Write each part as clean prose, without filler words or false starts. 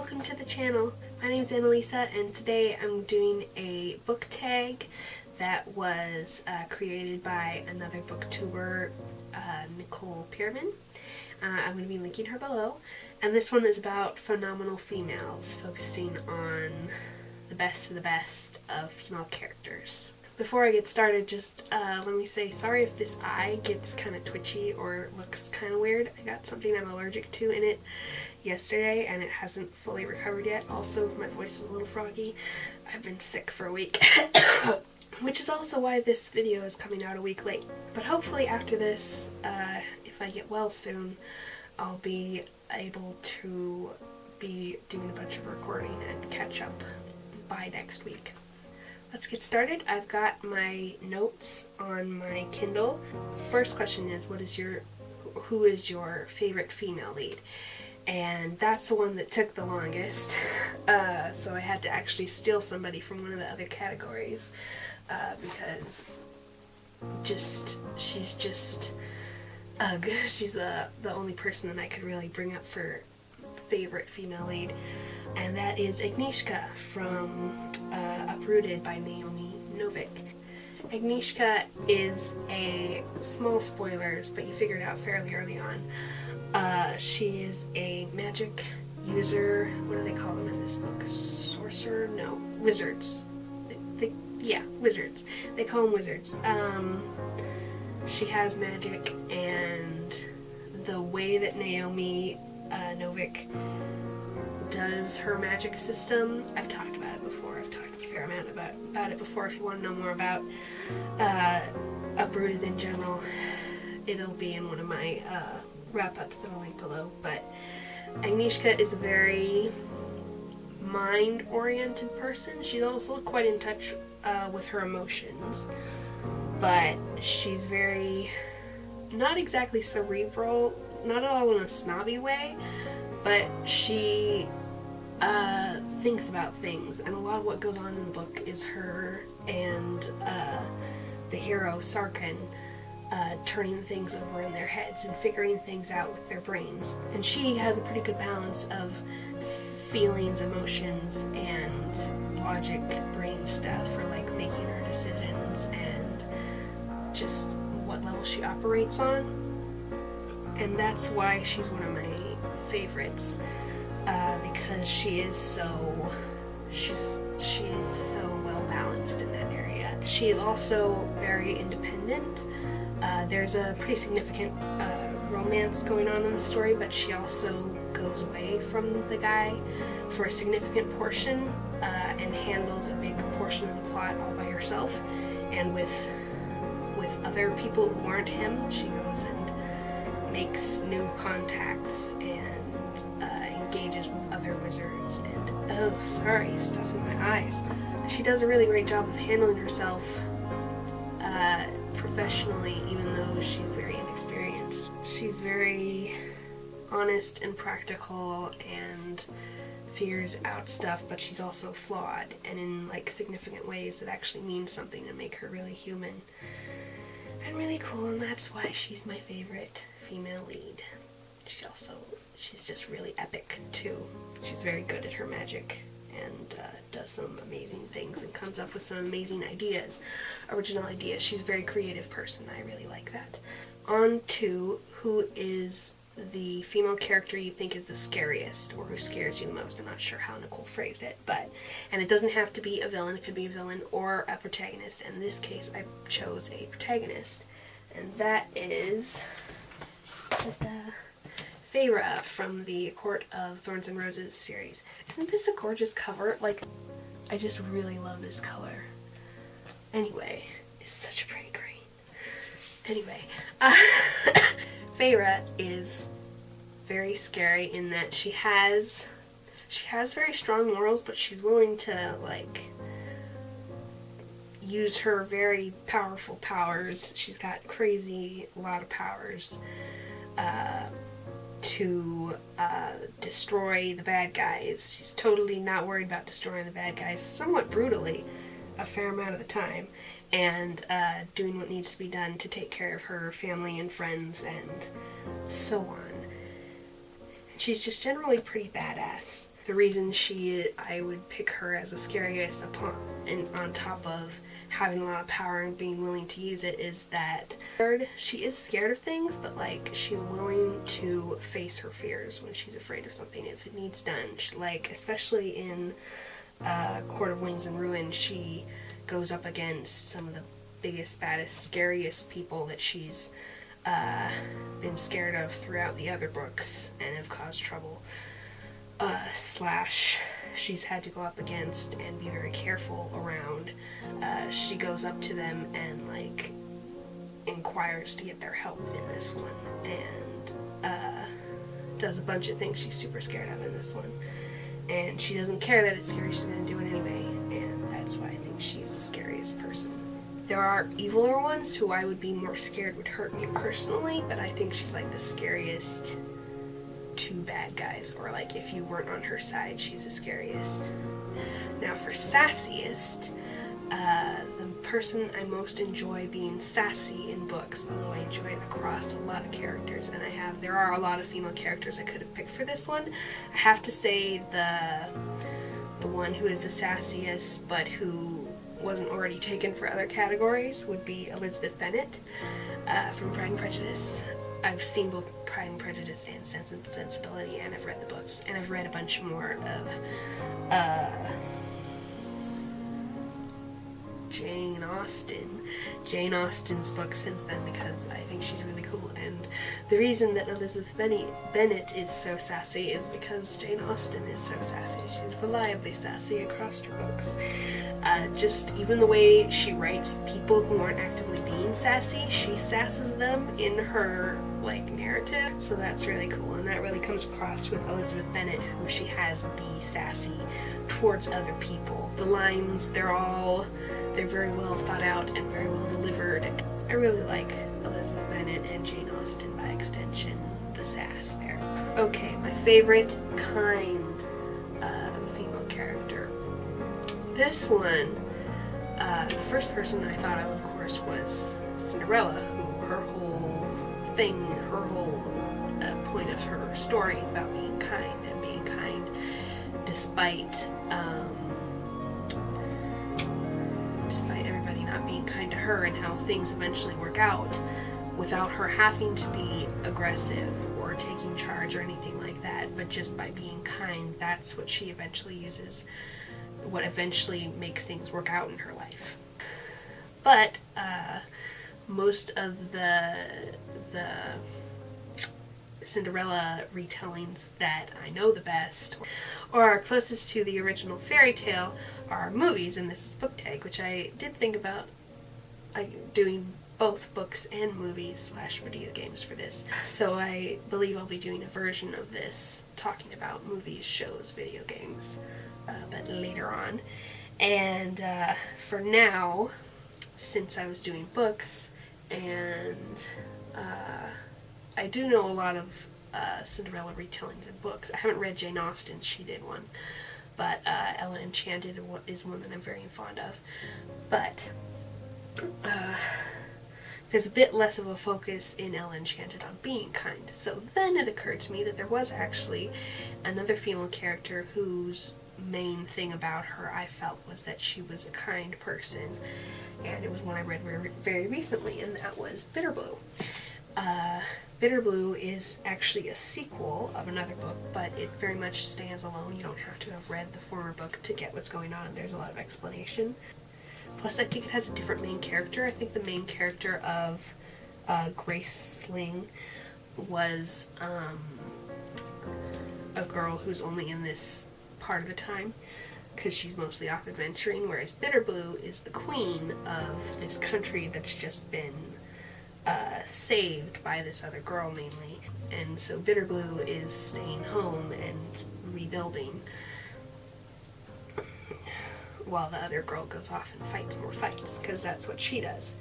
welcome to the channel. My name is Annalisa and today I'm doing a book tag that was created by another booktuber, Nicole Pierman. I'm going to be linking her below. And this one is about phenomenal females, focusing on the best of the best of female characters. Before I get started, just let me say sorry if this eye gets kind of twitchy or looks kind of weird. I got something I'm allergic to in it yesterday and it hasn't fully recovered yet. Also, my voice is a little froggy. I've been sick for a week, which is also why this video is coming out a week late. But hopefully after this, if I get well soon, I'll be able to be doing a bunch of recording and catch up by next week. Let's get started. I've got my notes on my Kindle. First question is, who is your favorite female lead? And that's the one that took the longest. So I had to actually steal somebody from one of the other categories because she's just ugh. She's the only person that I could really bring up for favorite female lead, and that is Agnieszka from Uprooted by Naomi Novik. Agnieszka is a, small spoilers, but you figured out fairly early on, she is a magic user. What do they call them in this book? Sorcerer? No. Wizards. Yeah, wizards. They call them wizards. She has magic, and the way that Naomi Novik does her magic system, I've talked about it before. I've talked a fair amount about it before. If you want to know more about Uprooted in general, it'll be in one of my wrap-ups that I'll link below. But Agnieszka is a very mind-oriented person. She's also quite in touch with her emotions, but she's very, not exactly cerebral, not at all in a snobby way, but she thinks about things, and a lot of what goes on in the book is her and the hero Sarkin turning things over in their heads and figuring things out with their brains. And she has a pretty good balance of feelings, emotions, and logic brain stuff for like making her decisions and just what level she operates on. And that's why she's one of my favorites, because she's so well balanced in that area. She is also very independent. There's a pretty significant romance going on in the story, but she also goes away from the guy for a significant portion and handles a big portion of the plot all by herself. And with other people who aren't him, she goes and makes new contacts and engages with other wizards and, oh sorry, stuff in my eyes. She does a really great job of handling herself professionally, even though she's very inexperienced. She's very honest and practical and figures out stuff, but she's also flawed, and in like significant ways that actually mean something and make her really human and really cool, and that's why she's my favorite female lead. She's just really epic too. She's very good at her magic and does some amazing things and comes up with some amazing ideas, original ideas. She's a very creative person. I really like that. On to who is the female character you think is the scariest, or who scares you the most. I'm not sure how Nicole phrased it, and it doesn't have to be a villain. It could be a villain or a protagonist. In this case, I chose a protagonist, and that is Feyre from the Court of Thorns and Roses series. Isn't this a gorgeous cover? Like, I just really love this color. Anyway, it's such a pretty green. Anyway, Feyre is very scary in that she has very strong morals, but she's willing to like use her very powerful powers. She's got a lot of powers to destroy the bad guys. She's totally not worried about destroying the bad guys, somewhat brutally a fair amount of the time, and doing what needs to be done to take care of her family and friends and so on. And she's just generally pretty badass. the reason I would pick her as the scariest on top of having a lot of power and being willing to use it is that she is scared of things, but like she's willing to face her fears when she's afraid of something if it needs done. Like especially in Court of Wings and Ruin, she goes up against some of the biggest, baddest, scariest people that she's been scared of throughout the other books and have caused trouble. She's had to go up against and be very careful around. She goes up to them and like inquires to get their help in this one, and does a bunch of things she's super scared of in this one. And she doesn't care that it's scary, she's gonna do it anyway, and that's why I think she's the scariest person. There are eviler ones who I would be more scared would hurt me personally, but I think she's like the scariest two bad guys, or like if you weren't on her side, she's the scariest. Now for sassiest, the person I most enjoy being sassy in books, although I enjoy it across a lot of characters, and there are a lot of female characters I could have picked for this one. I have to say the one who is the sassiest but who wasn't already taken for other categories would be Elizabeth Bennet from Pride and Prejudice. I've seen both Pride and Prejudice and Sense and Sensibility, and I've read the books, and I've read a bunch more of Jane Austen's books since then, because I think she's really cool. And the reason that Elizabeth Bennet is so sassy is because Jane Austen is so sassy. She's reliably sassy across her books. Just even the way she writes people who aren't actively being sassy, she sasses them in her like narrative, so that's really cool, and that really comes across with Elizabeth Bennet, who she has be sassy towards other people. The lines, they're very well thought out and very well delivered. I really like Elizabeth Bennet and Jane Austen by extension, the sass there. Okay, my favorite kind of female character. This one, the first person I thought of course, was Cinderella, who her whole thing, her whole point of her story is about being kind, and being kind despite everybody not being kind to her, and how things eventually work out without her having to be aggressive or taking charge or anything like that, but just by being kind. That's what she eventually uses, what eventually makes things work out in her life. But most of the Cinderella retellings that I know the best, or are closest to the original fairy tale, are movies, and this is book tag, which I did think about doing both books and movies / video games for this. So I believe I'll be doing a version of this talking about movies, shows, video games, but later on. And for now, since I was doing books, and I do know a lot of Cinderella retellings in books. I haven't read Jane Austen, she did one, but Ella Enchanted is one that I'm very fond of. But there's a bit less of a focus in Ella Enchanted on being kind. So then it occurred to me that there was actually another female character whose main thing about her I felt was that she was a kind person, and it was one I read very recently, and that was Bitterblue. Bitterblue is actually a sequel of another book, but it very much stands alone. You don't have to have read the former book to get what's going on. There's a lot of explanation. Plus, I think it has a different main character. I think the main character of Grace Sling was a girl who's only in this part of the time, because she's mostly off adventuring, whereas Bitterblue is the queen of this country that's just been saved by this other girl mainly. And so Bitterblue is staying home and rebuilding while the other girl goes off and fights more fights, because that's what she does.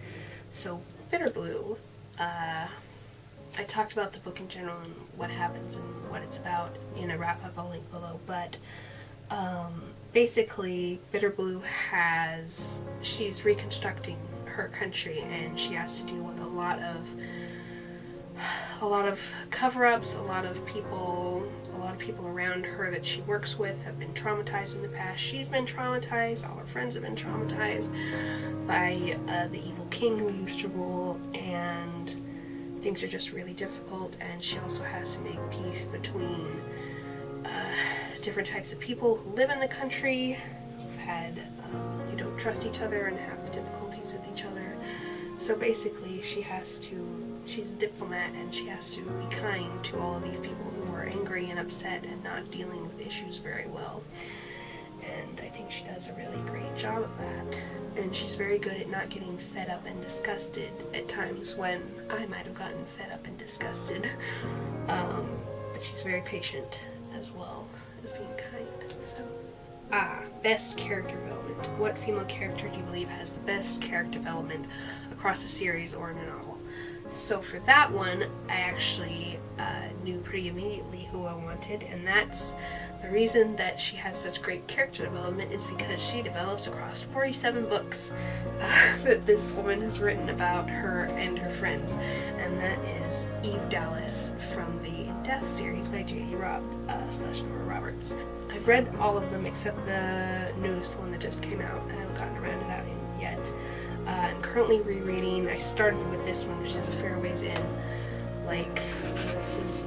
So Bitterblue, I talked about the book in general and what happens and what it's about in a wrap-up I'll link below, but basically Bitterblue she's reconstructing her country, and she has to deal with a lot of cover-ups, a lot of people, A lot of people around her that she works with have been traumatized in the past. She's been traumatized. All her friends have been traumatized by the evil king who used to rule, and things are just really difficult. And she also has to make peace between different types of people who live in the country, who don't trust each other and have difficulties with each other. So basically she's a diplomat, and she has to be kind to all of these people who are angry and upset and not dealing with issues very well. And I think she does a really great job of that. And she's very good at not getting fed up and disgusted at times when I might have gotten fed up and disgusted. But she's very patient as well as being kind. So, best character development. What female character do you believe has the best character development across a series or in a novel? So for that one, I actually knew pretty immediately who I wanted, and that's the reason that she has such great character development is because she develops across 47 books that this woman has written about her and her friends, and that is Eve Dallas from the In Death series by J.D. Nora Roberts. I've read all of them except the newest one that just came out. I haven't gotten around to that one yet. I'm currently rereading. I started with this one, which is a fair ways in. Like, this is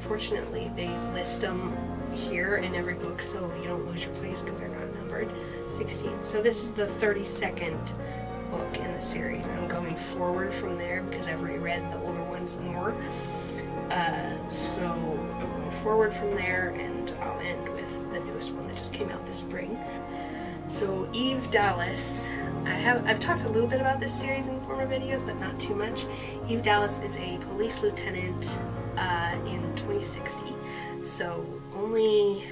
fortunately they list them here in every book so you don't lose your place because they're not numbered. 16. So this is the 32nd book in the series. I'm going forward from there because I've reread the older ones more. So I'm going forward from there, and I'll end with the newest one that just came out this spring. So Eve Dallas, I've talked a little bit about this series in former videos, but not too much. Eve Dallas is a police lieutenant in 2060, so only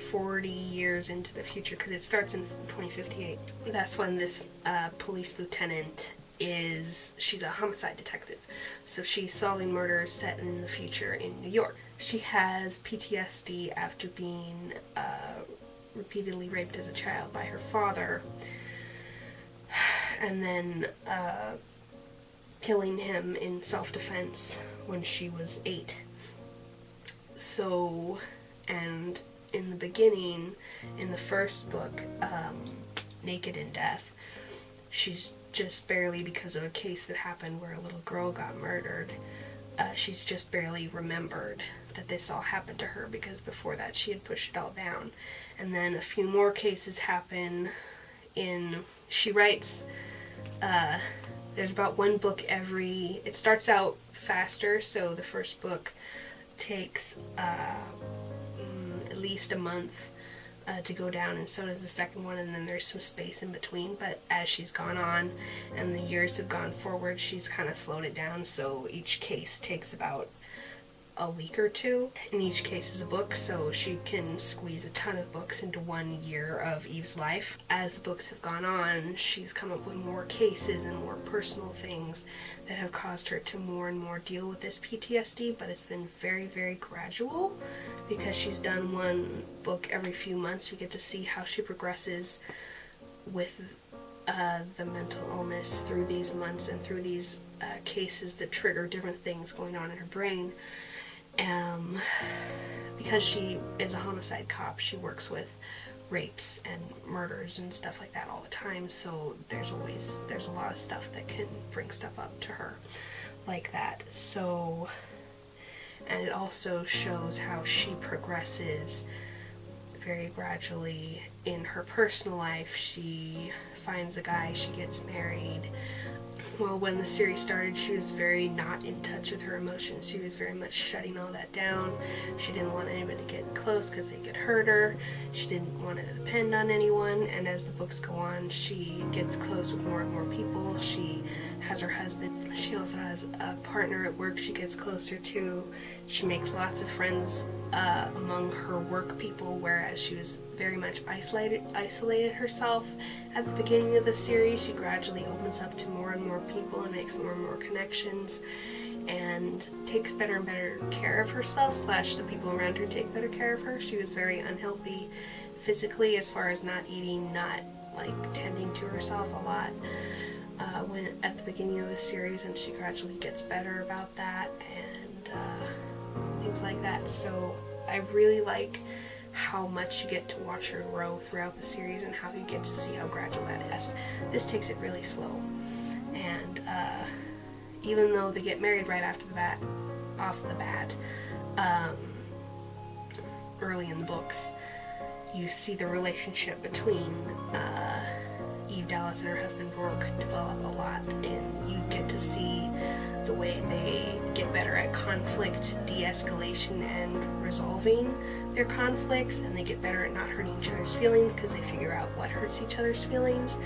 40 years into the future, because it starts in 2058. That's when this police lieutenant she's a homicide detective, so she's solving murders set in the future in New York. She has PTSD after being repeatedly raped as a child by her father, and then killing him in self-defense when she was 8. So, and in the beginning, in the first book, Naked in Death, she's just barely, because of a case that happened where a little girl got murdered, she's just barely remembered that this all happened to her, because before that she had pushed it all down. And then a few more cases happen she writes, there's about one book it starts out faster, so the first book takes at least a month to go down, and so does the second one, and then there's some space in between. But as she's gone on and the years have gone forward, she's kind of slowed it down, so each case takes about a week or two, and each case is a book, so she can squeeze a ton of books into 1 year of Eve's life. As the books have gone on, she's come up with more cases and more personal things that have caused her to more and more deal with this PTSD, but it's been very, very gradual, because she's done one book every few months. We get to see how she progresses with the mental illness through these months and through these cases that trigger different things going on in her brain. Because she is a homicide cop, she works with rapes and murders and stuff like that all the time, so there's a lot of stuff that can bring stuff up to her like that. So, and it also shows how she progresses very gradually in her personal life. She finds a guy, she gets married. Well, when the series started, she was very not in touch with her emotions. She was very much shutting all that down. She didn't want anybody to get close because they could hurt her. She didn't want to depend on anyone. And as the books go on, she gets close with more and more people. She has her husband. She also has a partner at work she gets closer to. She makes lots of friends among her work people, whereas she was very much isolated herself at the beginning of the series. She gradually opens up to more and more people and makes more and more connections and takes better and better care of herself, / the people around her take better care of her. She was very unhealthy physically, as far as not eating, not tending to herself a lot when at the beginning of the series, and she gradually gets better about that, and things like that. So I really like how much you get to watch her grow throughout the series and how you get to see how gradual that is. This takes it really slow, and even though they get married right after off the bat, early in the books, you see the relationship between Eve Dallas and her husband Rourke develop a lot, and you get to see the way they get better at conflict de-escalation and resolving their conflicts, and they get better at not hurting each other's feelings because they figure out what hurts each other's feelings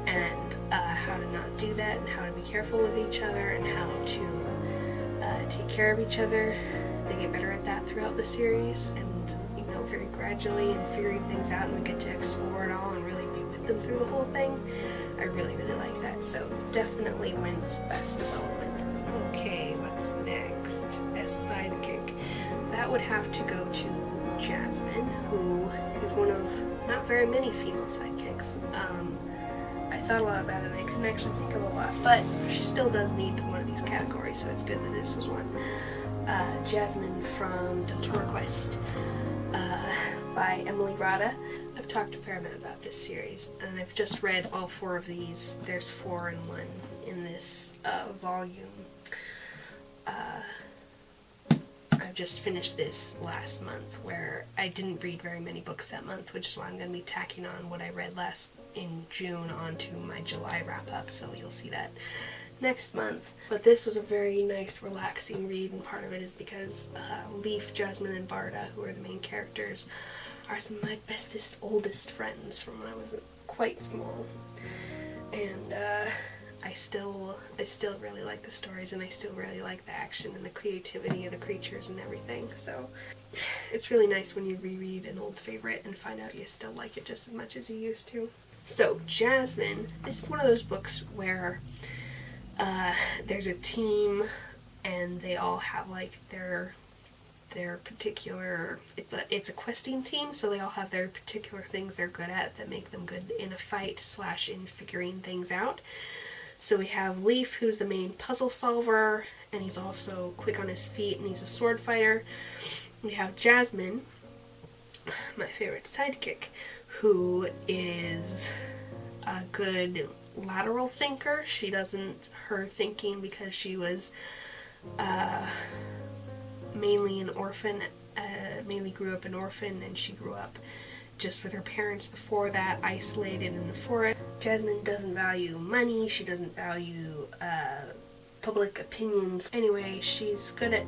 and how to not do that, and how to be careful with each other, and how to take care of each other. They get better at that throughout the series, and very gradually, and figuring things out, and we get to explore it all and really be with them through the whole thing. I really like that. So definitely wins Best Development. Okay, what's next? Best Sidekick. That would have to go to Jasmine, who is one of not very many female sidekicks. I thought a lot about it, and I couldn't actually think of a lot, but she still does need one of these categories, so it's good that this was one. Jasmine from Deltora Quest. By Emily Rada. I've talked a fair amount about this series, and I've just read all 4 of these. There's 4 in 1 in this volume. I've just finished this last month, where I didn't read very many books that month, which is why I'm going to be tacking on what I read in June onto my July wrap-up, so you'll see that next month. But this was a very nice, relaxing read, and part of it is because Leaf, Jasmine, and Barda, who are the main characters, are some of my bestest, oldest friends from when I was quite small. And I still really like the stories, and I still really like the action and the creativity of the creatures and everything. So it's really nice when you reread an old favorite and find out you still like it just as much as you used to. So Jasmine, this is one of those books where there's a team, and they all have like their particular, it's a questing team, so they all have their particular things they're good at that make them good in a fight / in figuring things out. So we have Leaf, who's the main puzzle solver, and he's also quick on his feet, and he's a sword fighter. We have Jasmine, my favorite sidekick, who is a good lateral thinker. She doesn't, her thinking, because she was mainly an orphan, mainly grew up an orphan, and she grew up just with her parents before that, isolated in the forest. Jasmine doesn't value money, she doesn't value public opinions. Anyway, she's good at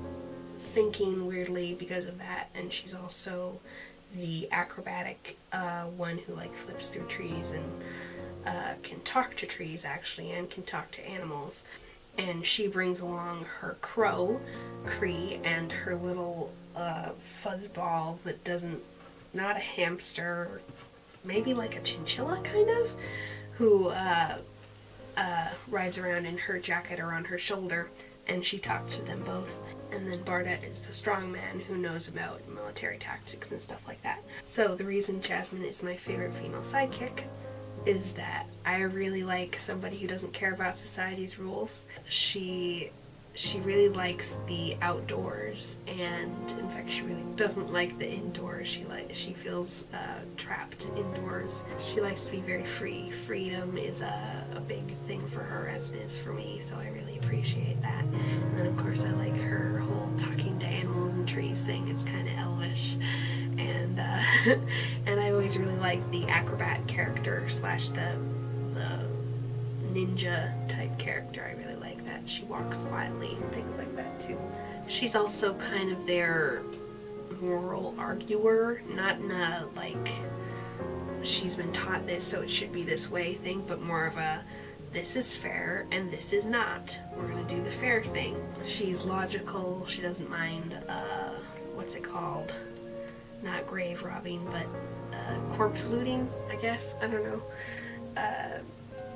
thinking weirdly because of that, and she's also the acrobatic one who like flips through trees and can talk to trees actually, and can talk to animals. And she brings along her crow, Cree, and her little fuzzball that doesn't, not a hamster, maybe like a chinchilla kind of, who rides around in her jacket or on her shoulder, and she talks to them both. And then Bardet is the strong man who knows about military tactics and stuff like that. So the reason Jasmine is my favorite female sidekick is that I really like somebody who doesn't care about society's rules. She really likes the outdoors, and in fact she really doesn't like the indoors. She feels trapped indoors. She likes to be very free. Freedom is a big thing for her, as it is for me, so I really appreciate that. And then of course I like her whole talking to animals and trees thing. It's kind of elvish. And and I always really like the acrobat character / the ninja type character. I really like that. She walks quietly and things like that too. She's also kind of their moral arguer, not in a like she's been taught this so it should be this way thing, but more of a this is fair and this is not. We're gonna do the fair thing. She's logical. She doesn't mind what's it called? Not grave robbing, but corpse looting, I guess. I don't know.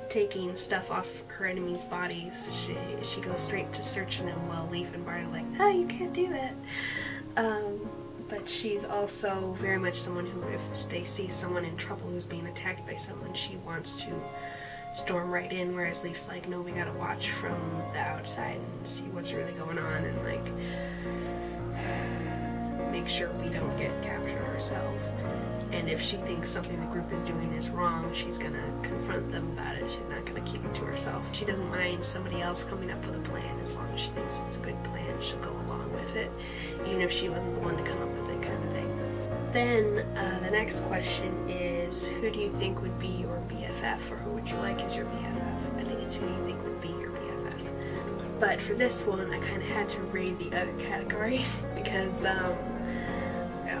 Taking stuff off her enemies' bodies. She goes straight to searching them, while Leaf and Bart are like, oh, you can't do that. But she's also very much someone who, if they see someone in trouble who's being attacked by someone, she wants to storm right in, whereas Leaf's like, no, we gotta watch from the outside and see what's really going on, and like make sure we don't get captured ourselves. And if she thinks something the group is doing is wrong, she's gonna confront them about it. She's not gonna keep it to herself. She doesn't mind somebody else coming up with a plan as long as she thinks it's a good plan. She'll go along with it, even if she wasn't the one to come up with it, kind of thing. Then the next question is, who do you think would be your BFF, or who would you like as your BFF? I think it's who you think would be your BFF. But for this one, I kind of had to read the other categories because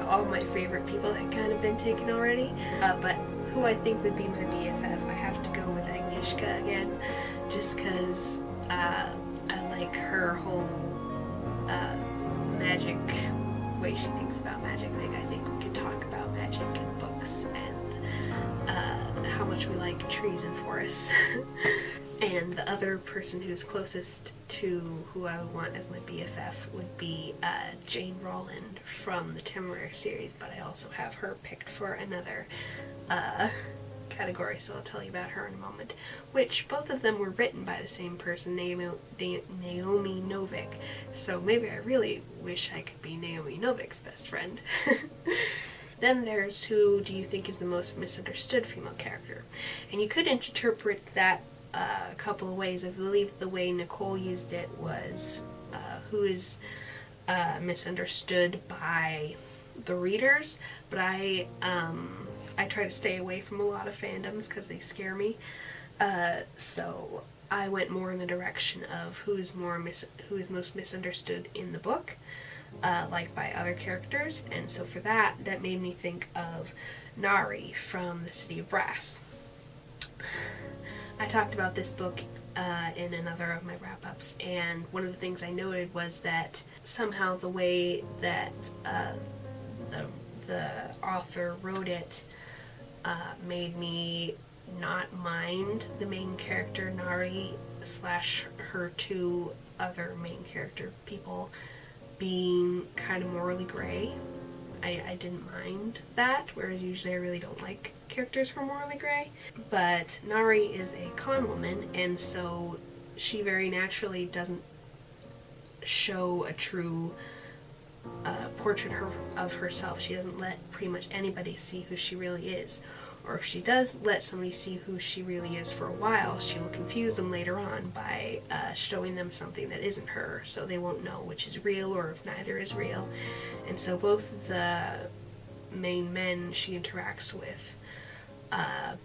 all my favorite people had kind of been taken already. But who I think would be my BFF, I have to go with Agnieszka again, just because I like her whole magic way she thinks about magic thing. I think we could talk about magic and books and how much we like trees and forests. And the other person who's closest to who I would want as my BFF would be Jane Rowland from the Temeraire series, but I also have her picked for another category, so I'll tell you about her in a moment. Which both of them were written by the same person, Naomi Novik, so maybe I really wish I could be Naomi Novik's best friend. Then there's who do you think is the most misunderstood female character, and you could interpret that a couple of ways. I believe the way Nicole used it was who is misunderstood by the readers, but I try to stay away from a lot of fandoms because they scare me. So I went more in the direction of who is most misunderstood in the book, like by other characters, and so for that made me think of Nari from the City of Brass. I talked about this book in another of my wrap-ups, and one of the things I noted was that somehow the way that the author wrote it made me not mind the main character Nari / her two other main character people being kind of morally gray. I didn't mind that, whereas usually I really don't like characters who are morally gray. But Nari is a con woman, and so she very naturally doesn't show a true portrait of herself. She doesn't let pretty much anybody see who she really is. Or if she does let somebody see who she really is for a while, she will confuse them later on by showing them something that isn't her, so they won't know which is real or if neither is real. And so both the main men she interacts with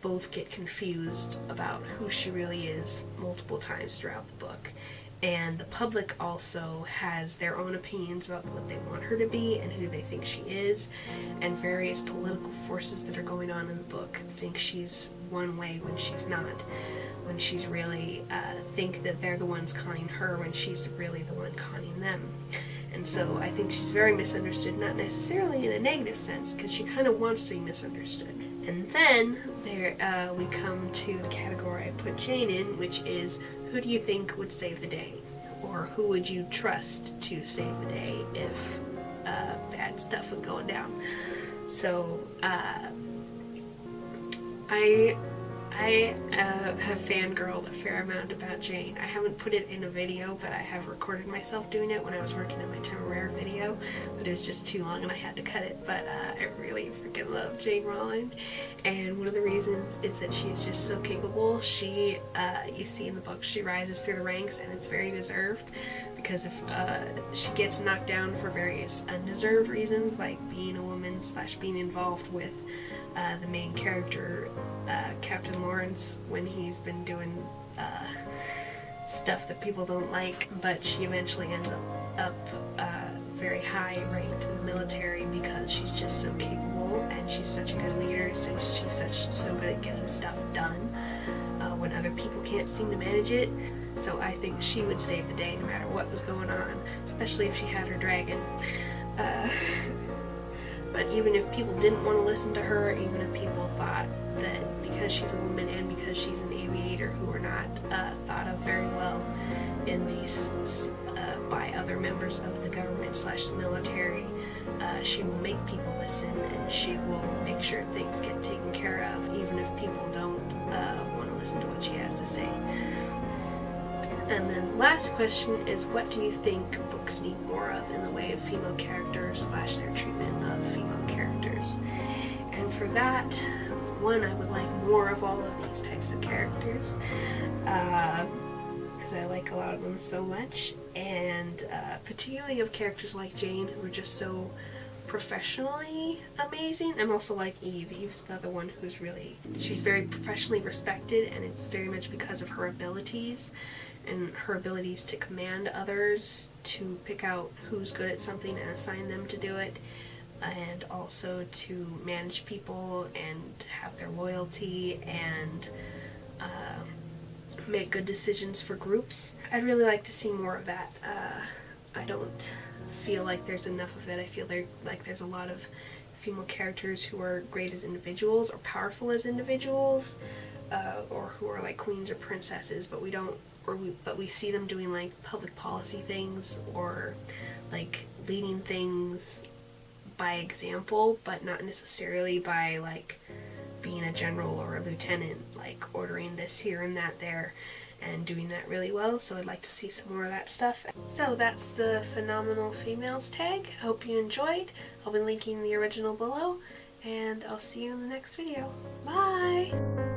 both get confused about who she really is multiple times throughout the book. And the public also has their own opinions about what they want her to be and who they think she is, and various political forces that are going on in the book think she's one way when she's not, when she's really think that they're the ones conning her when she's really the one conning them. And so I think she's very misunderstood, not necessarily in a negative sense, because she kind of wants to be misunderstood. And then there we come to the category I put Jane in, which is who do you think would save the day? Or who would you trust to save the day if bad stuff was going down? So I have fangirled a fair amount about Jane. I haven't put it in a video, but I have recorded myself doing it when I was working on my Temeraire video, but it was just too long and I had to cut it. But I really freaking love Jane Rowland, and one of the reasons is that she's just so capable. She, you see in the book, she rises through the ranks, and it's very deserved, because if she gets knocked down for various undeserved reasons, like being a woman / being involved with the main character, Captain Lawrence, when he's been doing stuff that people don't like, but she eventually ends up very high ranked in the military because she's just so capable and she's such a good leader, so she's so good at getting stuff done when other people can't seem to manage it. So I think she would save the day no matter what was going on, especially if she had her dragon. But even if people didn't want to listen to her, even if people thought that because she's a woman and because she's an aviator, who are not thought of very well in these by other members of the government / the military, she will make people listen, and she will make sure things get taken care of, even if people don't want to listen to what she has to say. And then the last question is, what do you think books need more of in the way of female characters / their treatment of female characters? And for that, one, I would like more of all of these types of characters, because I like a lot of them so much, and particularly of characters like Jane, who are just so professionally amazing, and also like Eve. Eve's the other one who's she's very professionally respected, and it's very much because of her abilities and her abilities to command others, to pick out who's good at something and assign them to do it, and also to manage people and have their loyalty and make good decisions for groups. I'd really like to see more of that. I don't feel like there's enough of it. I feel like there's a lot of female characters who are great as individuals or powerful as individuals, or who are like queens or princesses, but we see them doing like public policy things or like leading things by example, but not necessarily by like being a general or a lieutenant, like ordering this here and that there and doing that really well. So I'd like to see some more of that stuff. So that's the Phenomenal Females tag. I hope you enjoyed. I'll be linking the original below, and I'll see you in the next video. Bye!